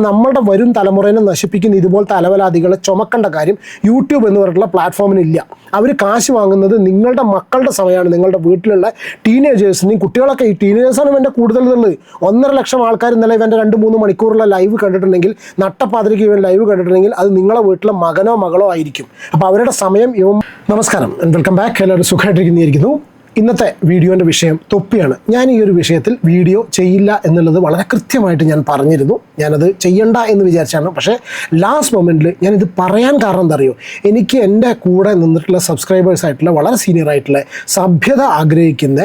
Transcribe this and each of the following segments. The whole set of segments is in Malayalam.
നമ്മളുടെ വരും തലമുറയെ നശിപ്പിക്കുന്ന ഇതുപോലത്തെ അലവലാദികളെ ചുമക്കേണ്ട കാര്യം യൂട്യൂബ് എന്ന് പറഞ്ഞിട്ടുള്ള പ്ലാറ്റ്ഫോമിനില്ല. അവർ കാശ് വാങ്ങുന്നത് നിങ്ങളുടെ മക്കളുടെ സമയമാണ്. നിങ്ങളുടെ വീട്ടിലുള്ള ടീനേജേഴ്സിനെയും കുട്ടികളൊക്കെ, ഈ ടീനേജേഴ്സാണ് ഇവൻ്റെ കൂടുതലുള്ളത്. 1.5 ലക്ഷം ആൾക്കാർ ഇന്നലെ ഇവൻ്റെ 2-3 മണിക്കൂറുള്ള ലൈവ് കണ്ടിട്ടുണ്ടെങ്കിൽ, നട്ടപ്പാതിരിക്ക് ഇവൻ ലൈവ് കണ്ടിട്ടുണ്ടെങ്കിൽ അത് നിങ്ങളെ വീട്ടിലെ മകനോ മകളോ ആയിരിക്കും. അപ്പോൾ അവരുടെ സമയം നമസ്കാരം, വെൽക്കം ബാക്ക്. എല്ലാവരും സുഖമായിട്ടിരിക്കുന്നു. ഇന്നത്തെ വീഡിയോൻ്റെ വിഷയം തൊപ്പിയാണ്. ഞാൻ ഈ ഒരു വിഷയത്തിൽ വീഡിയോ ചെയ്യില്ല എന്നുള്ളത് വളരെ കൃത്യമായിട്ട് ഞാൻ പറഞ്ഞിരുന്നു. ഞാനത് ചെയ്യണ്ട എന്ന് വിചാരിച്ചാണ്. പക്ഷേ ലാസ്റ്റ് മൊമെൻറ്റിൽ ഞാനിത് പറയാൻ കാരണം എന്താ അറിയോ, എനിക്ക് എൻ്റെ കൂടെ നിന്നിട്ടുള്ള സബ്സ്ക്രൈബേഴ്സായിട്ടുള്ള വളരെ സീനിയർ ആയിട്ടുള്ള സഭ്യത ആഗ്രഹിക്കുന്ന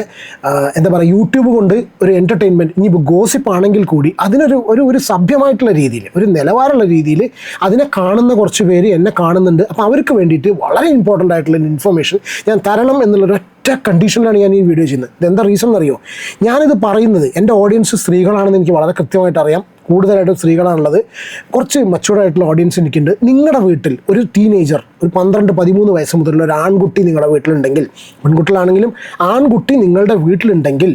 എന്താ പറയുക, യൂട്യൂബ് കൊണ്ട് ഒരു എൻ്റർടൈൻമെൻറ്റ്, ഇനിയിപ്പോൾ ഗോസിപ്പ് ആണെങ്കിൽ കൂടി അതിനൊരു ഒരു സഭ്യമായിട്ടുള്ള രീതിയിൽ, ഒരു നിലവാരമുള്ള രീതിയിൽ അതിനെ കാണുന്ന കുറച്ച് പേര് എന്നെ കാണുന്നുണ്ട്. അപ്പോൾ അവർക്ക് വേണ്ടിയിട്ട് വളരെ ഇമ്പോർട്ടൻ്റ് ആയിട്ടുള്ള ഇൻഫർമേഷൻ ഞാൻ തരണം എന്നുള്ളൊരു കണ്ടീഷനിലാണ് ഞാൻ ഈ വീഡിയോ ചെയ്യുന്നത്. ഇതെന്താ റീസൺ എന്നറിയോ? ഞാനിത് പറയുന്നത് എൻ്റെ ഓഡിയൻസ് സ്ത്രീകളാണെന്ന് എനിക്ക് വളരെ കൃത്യമായിട്ട് അറിയാം. കൂടുതലായിട്ടും സ്ത്രീകളാണുള്ളത്. കുറച്ച് മച്ചുവേർഡായിട്ടുള്ള ഓഡിയൻസ് എനിക്കുണ്ട്. നിങ്ങളുടെ വീട്ടിൽ ഒരു ടീനേജർ, ഒരു 12-13 വയസ്സ് മുതലുള്ള ഒരു ആൺകുട്ടി നിങ്ങളുടെ വീട്ടിലുണ്ടെങ്കിൽ, പെൺകുട്ടികളാണെങ്കിലും ആൺകുട്ടി നിങ്ങളുടെ വീട്ടിലുണ്ടെങ്കിൽ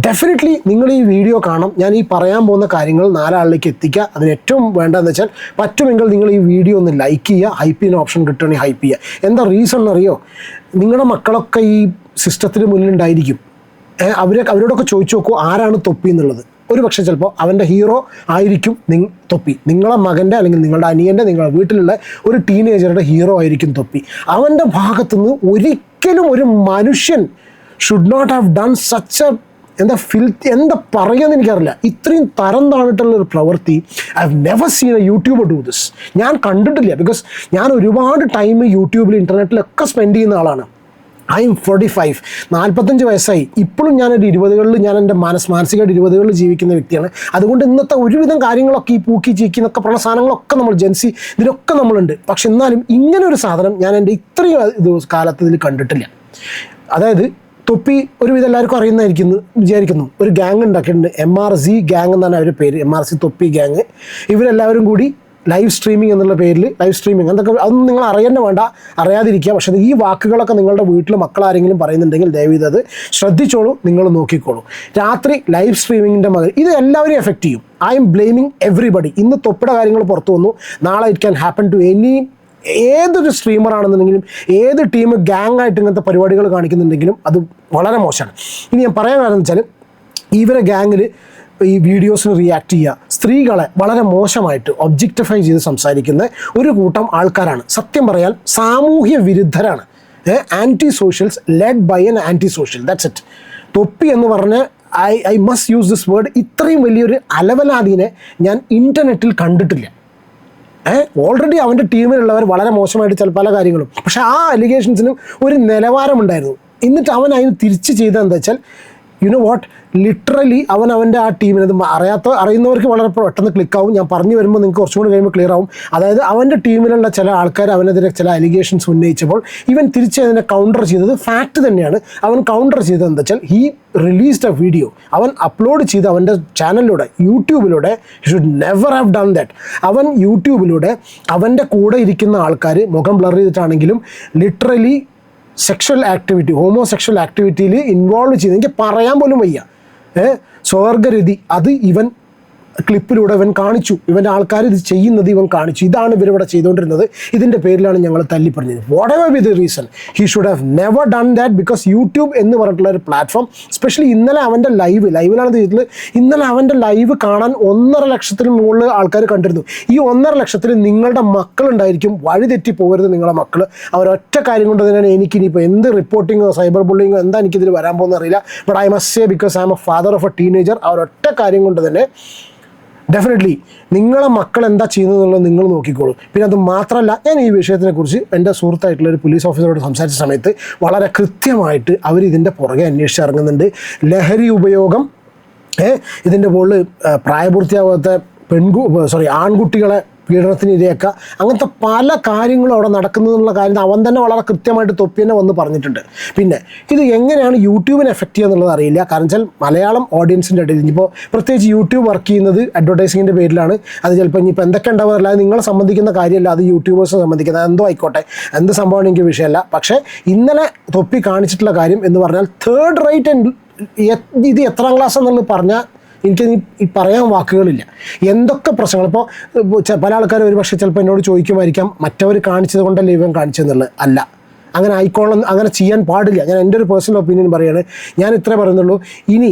ഡെഫിനറ്റ്ലി നിങ്ങൾ ഈ വീഡിയോ കാണാം. ഞാൻ ഈ പറയാൻ പോകുന്ന കാര്യങ്ങൾ 4 ആളിലേക്ക് എത്തിക്കുക. അതിന് ഏറ്റവും വേണ്ടതെന്ന് വെച്ചാൽ പറ്റുമെങ്കിൽ നിങ്ങൾ ഈ വീഡിയോ ഒന്ന് ലൈക്ക് ചെയ്യുക. ഹൈപ്പ് ചെയ്യുന്ന ഓപ്ഷൻ കിട്ടുകയാണെങ്കിൽ ഹൈപ്പ് ചെയ്യുക. എന്താ റീസൺ എന്നറിയോ? നിങ്ങളുടെ മക്കളൊക്കെ ഈ സിസ്റ്റത്തിന് മുന്നിലുണ്ടായിരിക്കും. അവരോടൊക്കെ ചോദിച്ചു നോക്കൂ ആരാണ് തൊപ്പി എന്നുള്ളത്. ഒരു പക്ഷേ ചിലപ്പോൾ അവൻ്റെ ഹീറോ ആയിരിക്കും തൊപ്പി. നിങ്ങളെ മകൻ്റെ അല്ലെങ്കിൽ നിങ്ങളുടെ അനിയൻ്റെ, നിങ്ങളുടെ വീട്ടിലുള്ള ഒരു ടീനേജറുടെ ഹീറോ ആയിരിക്കും തൊപ്പി. അവൻ്റെ ഭാഗത്തുനിന്ന് ഒരിക്കലും ഒരു മനുഷ്യൻ should not have done such എന്താ പറയുകയെന്ന് എനിക്കറിയില്ല. ഇത്രയും തരം താണിട്ടുള്ളൊരു പ്രവൃത്തി I have never seen a YouTuber do this. ഞാൻ കണ്ടിട്ടില്ല. ബിക്കോസ് ഞാൻ ഒരുപാട് ടൈം യൂട്യൂബിൽ ഇൻ്റർനെറ്റിലൊക്കെ സ്പെൻഡ് ചെയ്യുന്ന ആളാണ്. ഐ എം 45, 45 വയസ്സായി. ഇപ്പോഴും ഞാനൊരു 20കളിൽ, ഞാൻ എൻ്റെ മാനസികമായിട്ട് 20കളിൽ ജീവിക്കുന്ന വ്യക്തിയാണ്. അതുകൊണ്ട് ഇന്നത്തെ ഒരുവിധം കാര്യങ്ങളൊക്കെ ഈ പൂക്കി ചീക്കി എന്നൊക്കെ പറഞ്ഞ സാധനങ്ങളൊക്കെ നമ്മൾ ജെൻസി ഇതിലൊക്കെ നമ്മളുണ്ട്. പക്ഷെ എന്നാലും ഇങ്ങനെ ഒരു സാധനം ഞാൻ എൻ്റെ ഇത്രയും കാലത്ത് ഇതിൽ കണ്ടിട്ടില്ല. അതായത് തൊപ്പി ഒരുവിധം എല്ലാവർക്കും അറിയുന്നതായിരിക്കും വിചാരിക്കുന്നു. ഒരു ഗ്യാങ് ഉണ്ടാക്കിയിട്ടുണ്ട്, MRZ ഗ്യാങ് എന്നാണ് അവരുടെ പേര്, MRC തൊപ്പി ഗ്യാങ്. ഇവരെല്ലാവരും കൂടി ലൈവ് സ്ട്രീമിംഗ് എന്നുള്ള പേരിൽ, ലൈവ് സ്ട്രീമിംഗ് എന്തൊക്കെ അതൊന്നും നിങ്ങൾ അറിയാൻ വേണ്ട, അറിയാതിരിക്കുക. പക്ഷേ ഈ വാക്കുകളൊക്കെ നിങ്ങളുടെ വീട്ടിൽ മക്കളാരെങ്കിലും പറയുന്നുണ്ടെങ്കിൽ ദയവീത് അത് ശ്രദ്ധിച്ചോളൂ, നിങ്ങൾ നോക്കിക്കോളൂ. രാത്രി ലൈവ് സ്ട്രീമിങ്ങിൻ്റെ മകൻ ഇത് എല്ലാവരെയും എഫക്റ്റ് ചെയ്യും. I M blaming everybody. ഇന്ന് തൊപ്പിയുടെ കാര്യങ്ങൾ പുറത്തു വന്നു, നാളെ ഇറ്റ് ക്യാൻ ഹാപ്പൻ ടു ഏതൊരു സ്ട്രീമറാണെന്നുണ്ടെങ്കിലും, ഏത് ടീം ഗ്യാങ് ആയിട്ട് ഇങ്ങനത്തെ പരിപാടികൾ കാണിക്കുന്നുണ്ടെങ്കിലും അത് വളരെ മോശമാണ്. ഇനി ഞാൻ പറയാൻ കാരണം വെച്ചാൽ, ഇവരെ ഗ്യാങ്ങിൽ ഈ വീഡിയോസിന് റിയാക്ട് ചെയ്യുക, സ്ത്രീകളെ വളരെ മോശമായിട്ട് ഒബ്ജക്റ്റിഫൈ ചെയ്ത് സംസാരിക്കുന്ന ഒരു കൂട്ടം ആൾക്കാരാണ്. സത്യം പറയാൻ സാമൂഹ്യ വിരുദ്ധരാണ്. Anti socials led by an anti social. That's it. Thoppi എന്ന് പറഞ്ഞ I must use this word. ഇത്രയും വലിയൊരു അലവലാദീനെ ഞാൻ ഇൻ്റർനെറ്റിൽ കണ്ടിട്ടില്ല. ഓൾറെഡി അവൻ്റെ ടീമിലുള്ളവർ വളരെ മോശമായിട്ട് ചില പല കാര്യങ്ങളും, പക്ഷെ ആ അലിഗേഷൻസിനും ഒരു നിലവാരമുണ്ടായിരുന്നു. എന്നിട്ട് അവൻ അതിന് തിരിച്ച് ചെയ്തതെന്താ വെച്ചാൽ, യുനോ വാട്ട്, ലിറ്ററലി അവൻ്റെ ആ ടീമിന്, ഇത് അറിയുന്നവർക്ക് വളരെ പെട്ടെന്ന് ക്ലിക്കാവും. ഞാൻ പറഞ്ഞു വരുമ്പോൾ നിങ്ങൾക്ക് കുറച്ചും കൂടി കഴിയുമ്പോൾ ക്ലിയർ ആവും. അതായത് അവൻ്റെ ടീമിലുള്ള ചില ആൾക്കാർ അവനെതിരെ ചില അലിഗേഷൻസ് ഉന്നയിച്ചപ്പോൾ ഇവൻ തിരിച്ച് അതിനെ കൗണ്ടർ ചെയ്തത് ഫാക്റ്റ് തന്നെയാണ്. അവൻ കൗണ്ടർ ചെയ്തത് എന്താ വെച്ചാൽ, ഹീ റിലീസ്ഡ് എ വീഡിയോ. അവൻ അപ്ലോഡ് ചെയ്ത് അവൻ്റെ ചാനലിലൂടെ, യൂട്യൂബിലൂടെ, should never have done that. അവൻ യൂട്യൂബിലൂടെ അവൻ്റെ കൂടെ ഇരിക്കുന്ന ആൾക്കാർ മുഖം ബ്ലർ ചെയ്തിട്ടാണെങ്കിലും ലിറ്ററലി സെക്ഷൽ ആക്ടിവിറ്റി, ഹോമോസെക്ഷൽ ആക്ടിവിറ്റിയിൽ ഇൻവോൾവ് ചെയ്ത് എനിക്ക് പറയാൻ പോലും വയ്യ. സ്വർഗരതി അത് ഇവൻ ക്ലിപ്പിലൂടെ ഇവൻ കാണിച്ചു. ഇവൻ്റെ ആൾക്കാർ ഇത് ചെയ്യുന്നത് ഇവൻ കാണിച്ചു. ഇതാണ് ഇവരിവിടെ ചെയ്തുകൊണ്ടിരുന്നത്. ഇതിൻ്റെ പേരിലാണ് ഞങ്ങൾ തല്ലിപ്പറഞ്ഞത്. Whatever be the reason, he should have never done that. Because YouTube എന്ന് പറഞ്ഞിട്ടുള്ള ഒരു പ്ലാറ്റ്ഫോം, സ്പെഷ്യലി ഇന്നലെ അവൻ്റെ ലൈവിലാണ് ചെയ്തിട്ടുള്ളത്. ഇന്നലെ അവൻ്റെ ലൈവ് കാണാൻ 1.5 ലക്ഷത്തിന് മുകളിൽ ആൾക്കാർ കണ്ടിരുന്നു. ഈ 1.5 ലക്ഷത്തിൽ നിങ്ങളുടെ മക്കളുണ്ടായിരിക്കും. വഴിതെറ്റി പോകരുത് നിങ്ങളുടെ മക്കൾ. അവരൊറ്റ കാര്യം കൊണ്ട് തന്നെയാണ് എനിക്കിനിപ്പോൾ എന്ത് റിപ്പോർട്ടിങ്ങോ സൈബർ ബുള്ളിങ്ങോ എന്താ എനിക്കിതിൽ വരാൻ പോകുന്ന അറിയില്ല. But I must say, because I am a father of a teenager, അവരൊറ്റ കാര്യം കൊണ്ട് തന്നെ ഡെഫിനറ്റ്ലി നിങ്ങളെ മക്കൾ എന്താ ചെയ്യുന്നത് എന്നുള്ളത് നിങ്ങൾ നോക്കിക്കോളൂ. പിന്നെ അത് മാത്രമല്ല, ഞാൻ ഈ വിഷയത്തിനെക്കുറിച്ച് എൻ്റെ സുഹൃത്തായിട്ടുള്ള ഒരു പോലീസ് ഓഫീസറോട് സംസാരിച്ച സമയത്ത് വളരെ കൃത്യമായിട്ട് അവരിതിൻ്റെ പുറകെ അന്വേഷിച്ചിറങ്ങുന്നുണ്ട്. ലഹരി ഉപയോഗം, ഇതിൻ്റെ മുകളിൽ പ്രായപൂർത്തിയാവാത്ത ആൺകുട്ടികളെ പീഡനത്തിന് ഇരയാക്കുക, അങ്ങനത്തെ പല കാര്യങ്ങളും അവിടെ നടക്കുന്നതെന്നുള്ള കാര്യം അവൻ തന്നെ വളരെ കൃത്യമായിട്ട് തൊപ്പി തന്നെ വന്ന് പറഞ്ഞിട്ടുണ്ട്. പിന്നെ ഇത് എങ്ങനെയാണ് യൂട്യൂബിനെ എഫക്റ്റ് ചെയ്യുക എന്നുള്ളത് അറിയില്ല. കാരണം വെച്ചാൽ മലയാളം ഓഡിയൻസിൻ്റെ ഇടയിൽ ഇനിയിപ്പോൾ പ്രത്യേകിച്ച് യൂട്യൂബ് വർക്ക് ചെയ്യുന്നത് അഡ്വർടൈസിങ്ങിൻ്റെ പേരിലാണ്. അത് ചിലപ്പോൾ ഇനിയിപ്പോൾ എന്തൊക്കെ ഉണ്ടാവാറില്ല, അത് നിങ്ങളെ സംബന്ധിക്കുന്ന കാര്യമല്ല, അത് യൂട്യൂബേഴ്സിനെ സംബന്ധിക്കുന്നത്. എന്തോ ആയിക്കോട്ടെ, എന്ത് സംഭവമാണ് എനിക്ക് വിഷയമല്ല. പക്ഷേ ഇന്നലെ തൊപ്പി കാണിച്ചിട്ടുള്ള കാര്യം എന്ന് പറഞ്ഞാൽ തേർഡ് റേറ്റ്. ഇത് എത്രാം ക്ലാസ് എന്നുള്ളത് പറഞ്ഞാൽ എനിക്ക് ഈ പറയാൻ വാക്കുകളില്ല. എന്തൊക്കെ പ്രശ്നങ്ങൾ ഇപ്പോൾ പല ആൾക്കാരും ഒരു പക്ഷേ ചിലപ്പോൾ എന്നോട് ചോദിക്കുമായിരിക്കാം, മറ്റവർ കാണിച്ചത് കൊണ്ടല്ലേ ഇവൻ കാണിച്ചെന്നുള്ളത്. അല്ല, അങ്ങനെ ആയിക്കോളണം, അങ്ങനെ ചെയ്യാൻ പാടില്ല. ഞാൻ എൻ്റെ ഒരു പേഴ്സണൽ ഒപ്പീനിയൻ പറയുകയാണ്. ഞാൻ ഇത്രേ പറയുന്നുള്ളൂ. ഇനി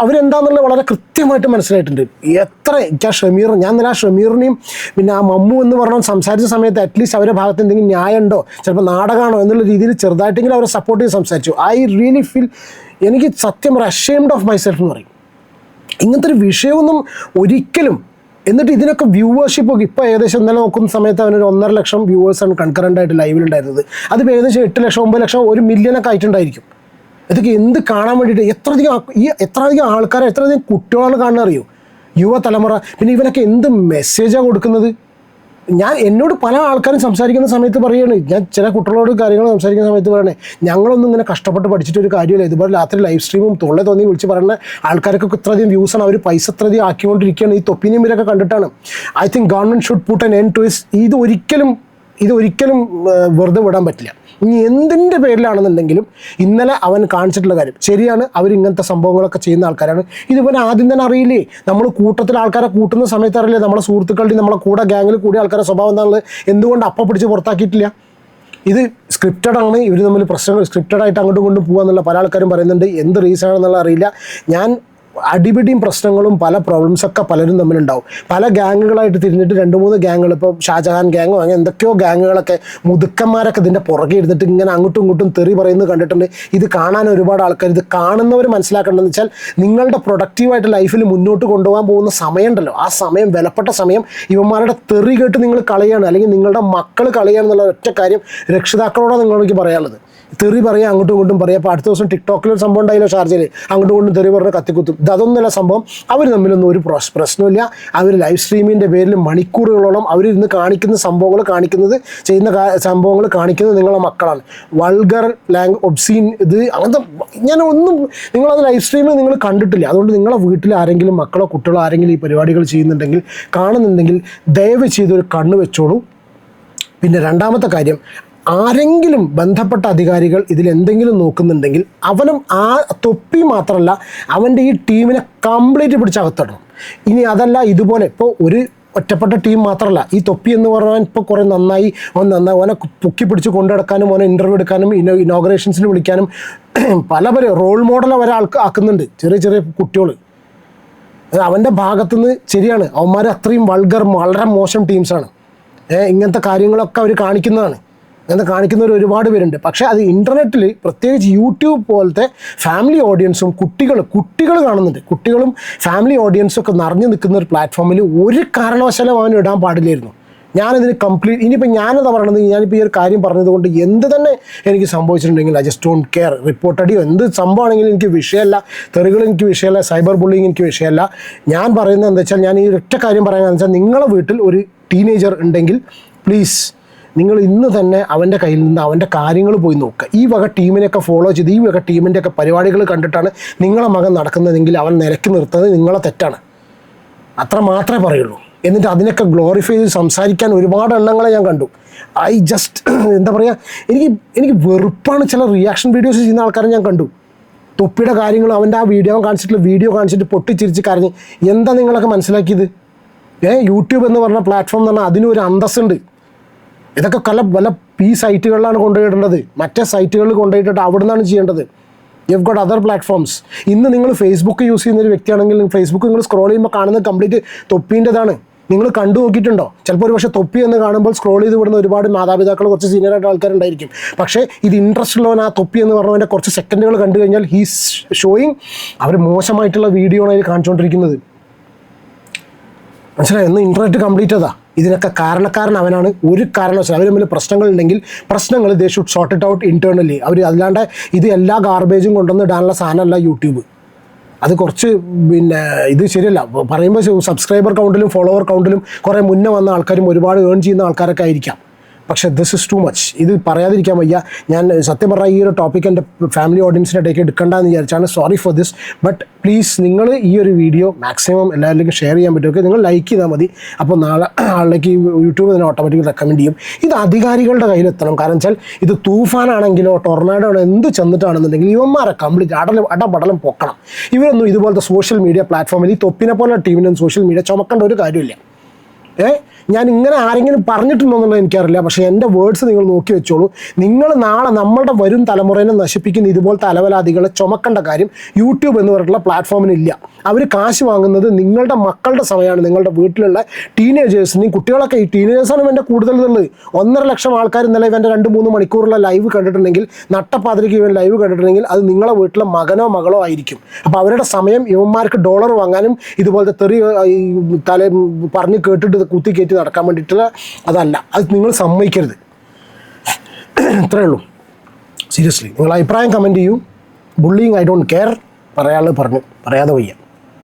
അവരെന്താണെന്നുള്ളത് വളരെ കൃത്യമായിട്ട് മനസ്സിലായിട്ടുണ്ട്. എനിക്ക് ഞാൻ ആ ഷമീറിനെയും പിന്നെ ആ മമ്മു എന്ന് പറഞ്ഞാൽ സംസാരിച്ച സമയത്ത് അറ്റ്ലീസ്റ്റ് അവരുടെ ഭാഗത്ത് എന്തെങ്കിലും ന്യായമുണ്ടോ, ചിലപ്പോൾ നാടകമാണോ എന്നുള്ള രീതിയിൽ ചെറുതായിട്ടെങ്കിലും അവരെ സപ്പോർട്ട് ചെയ്ത് സംസാരിച്ചു. ഐ റിയലി ഫീൽ, എനിക്ക് സത്യം ഒരു അഷെയിംഡ് ഓഫ് മൈസെൽഫ് എന്ന് പറയും. ഇങ്ങനത്തെ ഒരു വിഷയമൊന്നും ഒരിക്കലും. എന്നിട്ട് ഇതിനൊക്കെ വ്യൂവേഴ്ഷിപ്പ് ഇപ്പോൾ ഏകദേശം ഇന്നലെ നോക്കുന്ന സമയത്ത് അവനൊരു 1.5 ലക്ഷം വ്യൂവേഴ്സാണ് കൺകറൻ്റായിട്ട് ലൈവിലുണ്ടായിരുന്നത്. അതിപ്പോൾ ഏകദേശം 8 ലക്ഷം 9 ലക്ഷം 1 മില്യണൊക്കെ ആയിട്ടുണ്ടായിരിക്കും. ഇതൊക്കെ എന്ത് കാണാൻ വേണ്ടിയിട്ട് എത്രയധികം ആൾക്കാരെ, എത്രയധികം കുട്ടികളാണ് കാണുന്നത് അറിയോ, യുവതലമുറ. പിന്നെ ഇവനൊക്കെ എന്ത് മെസ്സേജാണ് കൊടുക്കുന്നത്. എന്നോട് പല ആൾക്കാരും സംസാരിക്കുന്ന സമയത്ത് പറയുകയാണ്, ഞാൻ ചില കുട്ടികളോട് കാര്യങ്ങൾ സംസാരിക്കുന്ന സമയത്ത് പറയണേ, ഞങ്ങളൊന്നും ഇങ്ങനെ കഷ്ടപ്പെട്ട് പഠിച്ചിട്ടൊരു കാര്യമില്ല, ഇതുപോലെ രാത്രി ലൈവ് സ്ട്രീമും തോന്നി വിളിച്ച് പറയുന്ന ആൾക്കാർക്കൊക്കെ ഇത്രയധികം വ്യൂസാണ്, അവർ പൈസ ഇത്രയധികം ആക്കിക്കൊണ്ടിരിക്കുകയാണ് ഈ തൊപ്പിനെയും ഇവരൊക്കെ കണ്ടിട്ടാണ്. I think government should put an end to ഇത് ഒരിക്കലും വെറുതെ വിടാൻ പറ്റില്ല. ഇനി എന്തിൻ്റെ പേരിലാണെന്നുണ്ടെങ്കിലും ഇന്നലെ അവൻ കാണിച്ചിട്ടുള്ള കാര്യം ശരിയാണ്. അവർ ഇങ്ങനത്തെ സംഭവങ്ങളൊക്കെ ചെയ്യുന്ന ആൾക്കാരാണ്. ഇതുപോലെ ആദ്യം തന്നെ അറിയില്ലേ, നമ്മൾ കൂട്ടത്തിൽ ആൾക്കാരെ കൂട്ടുന്ന സമയത്ത് അറിയില്ലേ, നമ്മളെ സുഹൃത്തുക്കളുടെയും നമ്മളെ കൂടെ ഗ്യാങ്ങിൽ കൂടിയ ആൾക്കാരുടെ സ്വഭാവം എന്താണുള്ളത്, എന്തുകൊണ്ട് അപ്പം പിടിച്ച് പുറത്താക്കിയിട്ടില്ല. ഇത് സ്ക്രിപ്റ്റഡ് ആണ്, ഇവർ തമ്മിൽ പ്രശ്നങ്ങൾ സ്ക്രിപ്റ്റഡായിട്ട് അങ്ങോട്ടും കൊണ്ടും പോകാന്നുള്ള പല ആൾക്കാരും പറയുന്നുണ്ട്. എന്ത് റീസൺ ആണെന്നുള്ള അറിയില്ല. അടിപിടിയും പ്രശ്നങ്ങളും പല പ്രോബ്ലംസൊക്കെ പലരും തമ്മിലുണ്ടാവും. പല ഗ്യാങ്ങുകളായിട്ട് തിരിഞ്ഞിട്ട് 2-3 ഗ്യാങ്ങുകൾ, ഇപ്പോൾ ഷാജഹാൻ ഗ്യാങ്ങോ അങ്ങനെ എന്തൊക്കെയോ ഗ്യാങ്ങുകളൊക്കെ മുതുക്കന്മാരൊക്കെ ഇതിൻ്റെ പുറകെ ഇരുന്നിട്ട് ഇങ്ങനെ അങ്ങോട്ടും ഇങ്ങോട്ടും തെറി പറയുന്നത് കണ്ടിട്ടുണ്ട്. ഇത് കാണാൻ ഒരുപാട് ആൾക്കാർ, ഇത് കാണുന്നവർ മനസ്സിലാക്കേണ്ടതെന്ന് വെച്ചാൽ നിങ്ങളുടെ പ്രൊഡക്റ്റീവായിട്ട് ലൈഫിൽ മുന്നോട്ട് കൊണ്ടുപോകാൻ പോകുന്ന സമയമുണ്ടല്ലോ, ആ സമയം, വിലപ്പെട്ട സമയം ഇവന്മാരുടെ തെറി കേട്ട് നിങ്ങൾ കളയാണ്, അല്ലെങ്കിൽ നിങ്ങളുടെ മക്കൾ കളയാന്നുള്ള ഒറ്റ കാര്യം രക്ഷിതാക്കളോടാണ് നിങ്ങൾക്ക് പറയാനുള്ളത്. തെറി പറയാം, അങ്ങോട്ടും ഇങ്ങോട്ടും പറയാം. അപ്പോൾ അടുത്ത ദിവസം ടിക്ടോക്കിലൊരു സംഭവം ഉണ്ടായില്ലോ ഷാർജയിൽ, അങ്ങോട്ടും ഇങ്ങോട്ടും തെറി പറഞ്ഞ് കത്തിക്കുത്തും. ഇതൊന്നുമല്ല സംഭവം. അവർ തമ്മിലൊന്നും ഒരു പ്രശ്നമില്ല. അവർ ലൈവ് സ്ട്രീമിൻ്റെ പേരിൽ മണിക്കൂറുകളോളം അവരിരുന്ന് കാണിക്കുന്ന സംഭവങ്ങൾ കാണിക്കുന്നത് നിങ്ങളെ മക്കളാണ്. വൾഗർ ഒബ്സീൻ ഇത് അങ്ങനത്തെ നിങ്ങളത് ലൈവ് സ്ട്രീമിൽ നിങ്ങൾ കണ്ടിട്ടില്ല. അതുകൊണ്ട് നിങ്ങളെ വീട്ടിൽ ആരെങ്കിലും മക്കളോ കുട്ടികളോ ആരെങ്കിലും ഈ പരിപാടികൾ ചെയ്യുന്നുണ്ടെങ്കിൽ, കാണുന്നുണ്ടെങ്കിൽ ദയവ് ചെയ്തൊരു കണ്ണ് വെച്ചോളൂ. പിന്നെ രണ്ടാമത്തെ കാര്യം, ആരെങ്കിലും ബന്ധപ്പെട്ട അധികാരികൾ ഇതിലെന്തെങ്കിലും നോക്കുന്നുണ്ടെങ്കിൽ അവനും ആ തൊപ്പി മാത്രമല്ല അവൻ്റെ ഈ ടീമിനെ കംപ്ലീറ്റ് പിടിച്ചകത്തിടണം. ഇനി അതല്ല, ഇതുപോലെ ഇപ്പോൾ ഒരു ഒറ്റപ്പെട്ട ടീം മാത്രമല്ല, ഈ തൊപ്പി എന്ന് പറഞ്ഞാൽ ഇപ്പോൾ കുറേ നന്നായി ഓനെ പൊക്കി പിടിച്ച് കൊണ്ടുനടക്കാനും ഓനെ ഇൻ്റർവ്യൂ എടുക്കാനും ഇനോഗ്രേഷൻസിന് വിളിക്കാനും പല റോൾ മോഡൽ അവരെ ആക്കുന്നുണ്ട്. ചെറിയ കുട്ടികൾ. അവൻ്റെ ഭാഗത്തുനിന്ന് ശരിയാണ്, അവന്മാർ അത്രയും വളരെ മോശം ടീംസാണ്. ഇങ്ങനത്തെ കാര്യങ്ങളൊക്കെ അവർ കാണിക്കുന്നതാണ്. അങ്ങനെ കാണിക്കുന്നവർ ഒരുപാട് പേരുണ്ട്. പക്ഷേ അത് ഇൻ്റർനെറ്റിൽ, പ്രത്യേകിച്ച് യൂട്യൂബ് പോലത്തെ ഫാമിലി ഓഡിയൻസും കുട്ടികൾ കാണുന്നുണ്ട്. കുട്ടികളും ഫാമിലി ഓഡിയൻസും ഒക്കെ നിറഞ്ഞു നിൽക്കുന്ന ഒരു പ്ലാറ്റ്ഫോമിൽ ഒരു കാരണവശാലും അവന് ഇടാൻ പാടില്ലായിരുന്നു. ഞാനതിന് ഇനിയിപ്പോൾ ഞാനെന്താ പറയണത്, ഞാനിപ്പോൾ ഈ ഒരു കാര്യം പറഞ്ഞതുകൊണ്ട് എന്ത് തന്നെ എനിക്ക് സംഭവിച്ചിട്ടുണ്ടെങ്കിൽ ഐ ജസ്റ്റ് ഡോണ്ട് കെയർ. റിപ്പോർട്ടടിയോ എന്ത് സംഭവമാണെങ്കിലും എനിക്ക് വിഷയമല്ല, തെറികൾ എനിക്ക് വിഷയമല്ല, സൈബർ ബുള്ളിങ് എനിക്ക് വിഷയമല്ല. ഞാൻ പറയുന്നത് എന്താ വെച്ചാൽ, ഞാൻ ഈ ഒറ്റ കാര്യം പറയാമെന്ന് വെച്ചാൽ, നിങ്ങളെ വീട്ടിൽ ഒരു ടീനേജർ ഉണ്ടെങ്കിൽ പ്ലീസ് നിങ്ങൾ ഇന്ന് തന്നെ അവൻ്റെ കയ്യിൽ നിന്ന് അവൻ്റെ കാര്യങ്ങൾ പോയി നോക്കുക. ഈ വക ടീമിനെയൊക്കെ ഫോളോ ചെയ്ത് ഈ വക ടീമിൻ്റെയൊക്കെ പരിപാടികൾ കണ്ടിട്ടാണ് നിങ്ങളെ മകൻ നടക്കുന്നതെങ്കിൽ അവൻ നിരക്കി നിർത്തുന്നത് നിങ്ങളെ തെറ്റാണ്. അത്ര മാത്രമേ പറയുള്ളൂ. എന്നിട്ട് അതിനൊക്കെ ഗ്ലോറിഫൈ ചെയ്ത് സംസാരിക്കാൻ ഒരുപാട് എണ്ണങ്ങളെ ഞാൻ കണ്ടു. എന്താ പറയുക, എനിക്ക് വെറുപ്പാണ് ചില റിയാക്ഷൻ വീഡിയോസ് ചെയ്യുന്ന ആൾക്കാരെ ഞാൻ കണ്ടു. തൊപ്പിയുടെ കാര്യങ്ങളും അവൻ്റെ ആ വീഡിയോ കാണിച്ചിട്ട് പൊട്ടിച്ചിരിച്ച് കരഞ്ഞ്. എന്താ നിങ്ങളൊക്കെ മനസ്സിലാക്കിയത്? യൂട്യൂബ് എന്ന് പറഞ്ഞ പ്ലാറ്റ്ഫോം എന്ന് പറഞ്ഞാൽ അതിനൊരു അന്തസ്സുണ്ട്. ഇതൊക്കെ വല്ല സൈറ്റുകളിലാണ് കൊണ്ടുപോയിടേണ്ടത്. മറ്റേ സൈറ്റുകളിൽ കൊണ്ടുപോയിട്ടിട്ട് അവിടെ നിന്നാണ് ചെയ്യേണ്ടത്. You have got other platforms. ഇന്ന് നിങ്ങൾ ഫേസ്ബുക്ക് യൂസ് ചെയ്യുന്നൊരു വ്യക്തിയാണെങ്കിൽ ഫേസ്ബുക്ക് നിങ്ങൾ സ്ക്രോൾ ചെയ്യുമ്പോൾ കാണുന്നത് കംപ്ലീറ്റ് തൊപ്പീൻ്റെതാണ്. നിങ്ങൾ കണ്ടു നോക്കിയിട്ടുണ്ടോ? ചിലപ്പോൾ ഒരു പക്ഷേ തൊപ്പി എന്ന് കാണുമ്പോൾ സ്ക്രോൾ ചെയ്ത് വിടുന്ന ഒരുപാട് മാതാപിതാക്കൾ, കുറച്ച് സീനിയറായിട്ട് ആൾക്കാരുണ്ടായിരിക്കും. പക്ഷേ ഇത് ഇൻട്രസ്റ്റ് ഉള്ളവൻ ആ തൊപ്പി എന്ന് പറഞ്ഞവൻ്റെ കുറച്ച് സെക്കൻഡുകൾ കണ്ടു കഴിഞ്ഞാൽ ഹീസ് ഷോയിങ് അവർ മോശമായിട്ടുള്ള വീഡിയോ ആണ് അതിൽ കാണിച്ചുകൊണ്ടിരിക്കുന്നത്. മനസ്സിലായി? ഇന്ന് ഇൻ്റർനെറ്റ് കംപ്ലീറ്റ് അതാ. ഇതിനൊക്കെ കാരണക്കാരൻ അവനാണ്. ഒരു കാരണവശാലും അവർ തമ്മിൽ പ്രശ്നങ്ങളുണ്ടെങ്കിൽ they should sort it out internally. അല്ലാണ്ട് ഇത് എല്ലാ ഗാർബേജും കൊണ്ടുവന്ന് ഇടാനുള്ള സാധനമല്ല യൂട്യൂബ്. അത് കുറച്ച് ഇത് ശരിയല്ല. പറയുമ്പോൾ സബ്സ്ക്രൈബർ കൗണ്ടിലും ഫോളോവർ കൗണ്ടിലും കുറേ മുന്നേ വന്ന ആൾക്കാരും ഒരുപാട് ഏൺ ചെയ്യുന്ന ആൾക്കാരൊക്കെ ആയിരിക്കാം. പക്ഷേ ദിസ് ഇസ് ടു മച്ച്. ഇത് പറയാതിരിക്കാൻ വയ്യ. ഞാൻ സത്യം പറഞ്ഞാൽ ഈ ഒരു ടോപ്പിക് എൻ്റെ ഫാമിലി ഓഡിയൻസിൻ്റെ ഇടയ്ക്ക് എടുക്കേണ്ടതെന്ന് വിചാരിച്ചാണ്. Sorry for this. But please നിങ്ങൾ ഈ ഒരു വീഡിയോ മാക്സിമം എല്ലാവരിലേക്കും ഷെയർ ചെയ്യാൻ പറ്റുമൊക്കെ നിങ്ങൾ ലൈക്ക് ചെയ്താൽ മതി. അപ്പോൾ നാളെ ആളിലേക്ക് യൂട്യൂബ് തന്നെ ഓട്ടോമാറ്റിക്കലി റെക്കമെൻഡ് ചെയ്യും. ഇത് അധികാരികളുടെ കയ്യിലെത്തണം. കാരണം വെച്ചാൽ ഇത് തൂഫാനാണെങ്കിലോ ടൊർണാഡോ ആണോ എന്ത് ചെന്നിട്ടാണെന്നുണ്ടെങ്കിൽ ഇവന്മാരെ കംപ്ലീറ്റ് അടപടലം പൊക്കണം. ഇവരൊന്നും ഇതുപോലത്തെ സോഷ്യൽ മീഡിയ പ്ലാറ്റ്ഫോമിൽ ഈ തൊപ്പിനെ പോലെ ടീമിനും സോഷ്യൽ മീഡിയ ചുമക്കേണ്ട ഒരു കാര്യമില്ല. ഞാൻ ഇങ്ങനെ ആരെങ്കിലും പറഞ്ഞിട്ടുണ്ടോ എന്നുള്ളത് എനിക്കറിയില്ല. പക്ഷേ എൻ്റെ വേർഡ്സ് നിങ്ങൾ നോക്കി വെച്ചോളൂ. നിങ്ങൾ നാളെ നമ്മളുടെ വരും തലമുറയെ നശിപ്പിക്കുന്ന ഇതുപോലത്തെ അലവലാദികളെ ചുമക്കേണ്ട കാര്യം യൂട്യൂബ് എന്ന് പറഞ്ഞിട്ടുള്ള പ്ലാറ്റ്ഫോമിനില്ല. അവർ കാശ് വാങ്ങുന്നത് നിങ്ങളുടെ മക്കളുടെ സമയമാണ്. നിങ്ങളുടെ വീട്ടിലുള്ള ടീനേജേഴ്സിനെയും കുട്ടികളൊക്കെ, ഈ ടീനേജേഴ്സാണ് ഇവൻ്റെ കൂടുതലുള്ളത്. 1.5 ലക്ഷം ആൾക്കാർ ഇന്നലെ ഇവൻ്റെ 2-3 മണിക്കൂറുള്ള ലൈവ് കണ്ടിട്ടുണ്ടെങ്കിൽ, നട്ടപ്പാതിരയ്ക്ക് ഇവൻ ലൈവ് കണ്ടിട്ടുണ്ടെങ്കിൽ അത് നിങ്ങളെ വീട്ടിലെ മകനോ മകളോ ആയിരിക്കും. അപ്പോൾ അവരുടെ സമയം ഇവന്മാർക്ക് ഡോളർ വാങ്ങാനും ഇതുപോലത്തെ തെറി പറഞ്ഞ് കേട്ടിട്ട് കുത്തി കയറ്റി നടക്കാൻ വേണ്ടിയിട്ടുള്ള അതല്ല. അത് നിങ്ങൾ സമ്മതിക്കരുത്. ഇത്രയേ ഉള്ളൂ. സീരിയസ്ലി നിങ്ങൾ അഭിപ്രായം കമൻറ്റ് ചെയ്യൂ. Bullying I don't care. പറയാതെ വയ്യ.